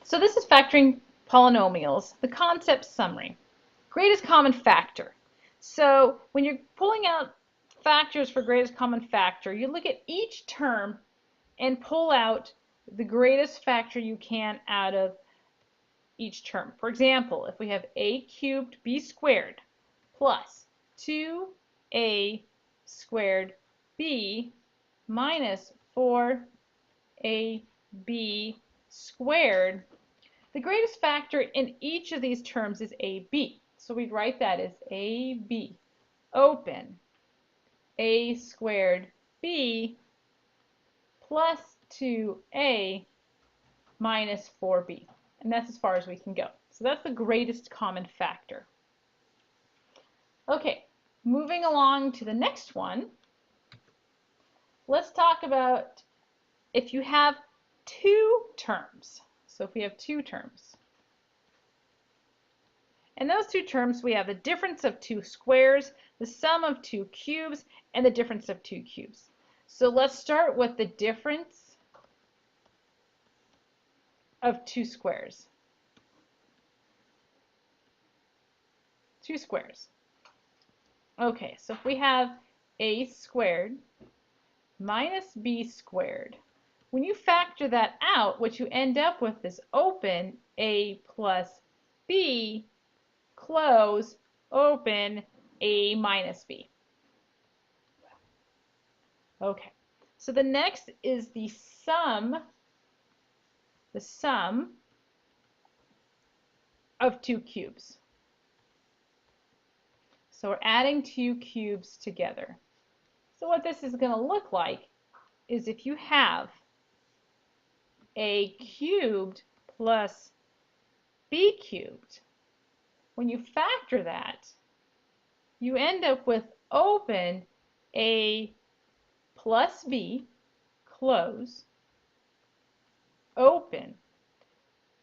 So this is factoring polynomials, the concept summary. Greatest common factor. So when you're pulling out factors for greatest common factor, you look at each term and pull out the greatest factor you can out of each term. For example, if we have a cubed b squared plus 2a squared b minus 4ab squared, the greatest factor in each of these terms is AB. So we'd write that as AB, open, A squared B plus 2A minus 4B. And that's as far as we can go. So that's the greatest common factor. Okay, moving along to the next one. Let's talk about if you have two terms. So if we have two terms. In those two terms, we have the difference of two squares, the sum of two cubes, and the difference of two cubes. So let's start with the difference of two squares. Two squares. Okay, so if we have a squared minus b squared, when you factor that out, what you end up with is open a plus b, close, open, a minus b. Okay, so the next is the sum of two cubes. So we're adding two cubes together. So what this is going to look like is if you have a cubed plus b cubed, when you factor that, you end up with open a plus b, close, open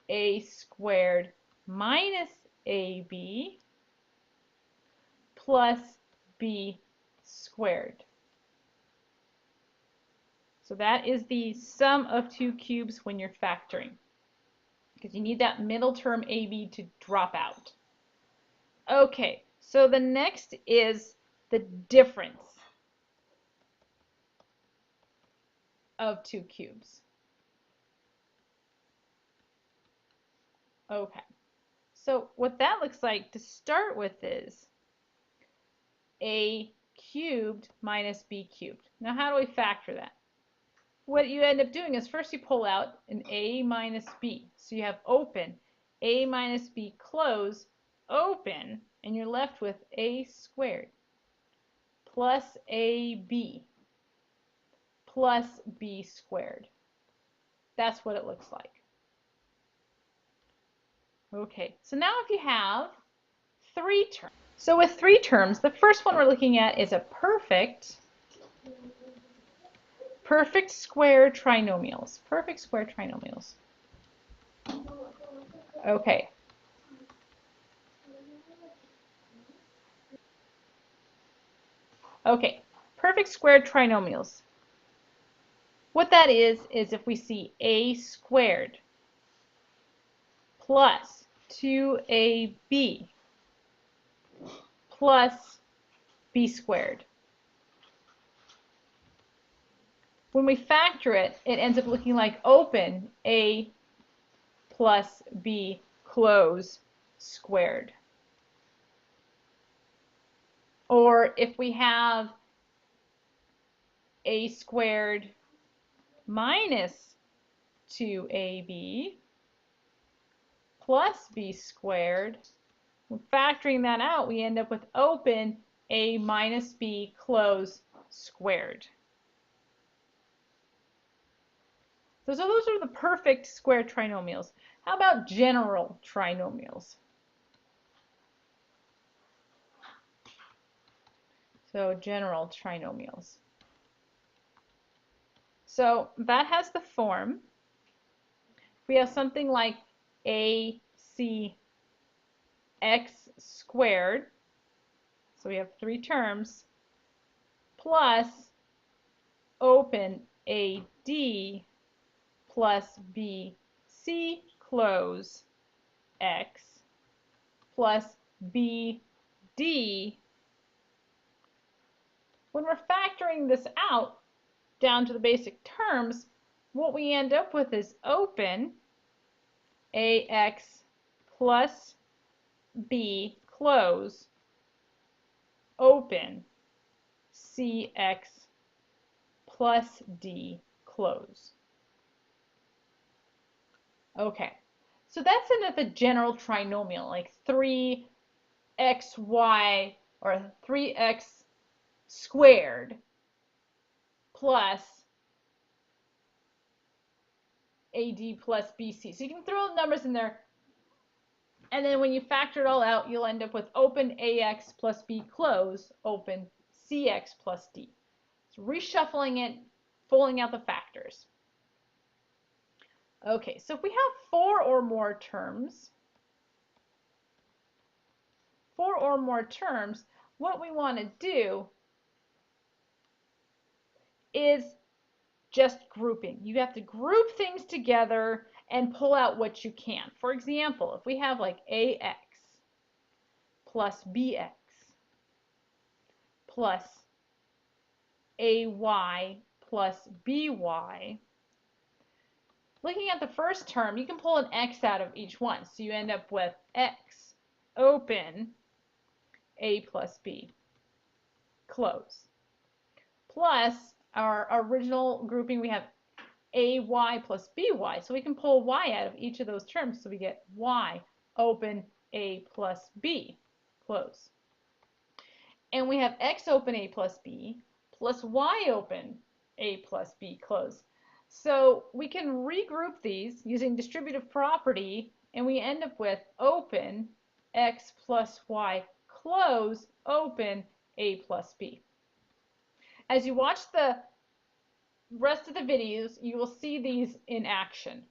a squared minus ab plus b squared. So that is the sum of two cubes when you're factoring, because you need that middle term ab to drop out. Okay, so the next is the difference of two cubes. Okay, so what that looks like to start with is a cubed minus b cubed. Now how do we factor that? What you end up doing is first you pull out an a minus b. So you have open, a minus b, close, open, and you're left with a squared plus ab plus b squared. That's what it looks like. Okay, so now if you have three terms. So with three terms, the first one we're looking at is a perfect square trinomials. Perfect square trinomials. Okay. Okay, perfect square trinomials. What that is if we see a squared plus 2ab plus b squared. When we factor it, it ends up looking like open a plus b, close, squared. Or if we have a squared minus 2ab plus b squared, when factoring that out, we end up with open a minus b, close, squared. So those are the perfect square trinomials. How about general trinomials? So general trinomials. So that has the form. We have something like ac x squared. So we have three terms, plus open ad plus bc, close x plus bd. When we're factoring this out down to the basic terms, what we end up with is open ax plus b close open cx plus d close. Okay, so that's another general trinomial, like 3xy or 3x squared plus AD plus BC. So you can throw numbers in there, and then when you factor it all out, you'll end up with open AX plus B close, open CX plus D. So reshuffling it, pulling out the factors. Okay, so if we have four or more terms, what we want to do is just grouping. You have to group things together and pull out what you can. For example, if we have like AX plus BX plus AY plus BY, looking at the first term, you can pull an X out of each one. So you end up with X open A plus B close plus our original grouping, we have AY plus BY. So we can pull Y out of each of those terms. So we get Y open A plus B close. And we have X open A plus B plus Y open A plus B close. So we can regroup these using distributive property, and we end up with open X plus Y close open A plus B. As you watch the rest of the videos, you will see these in action.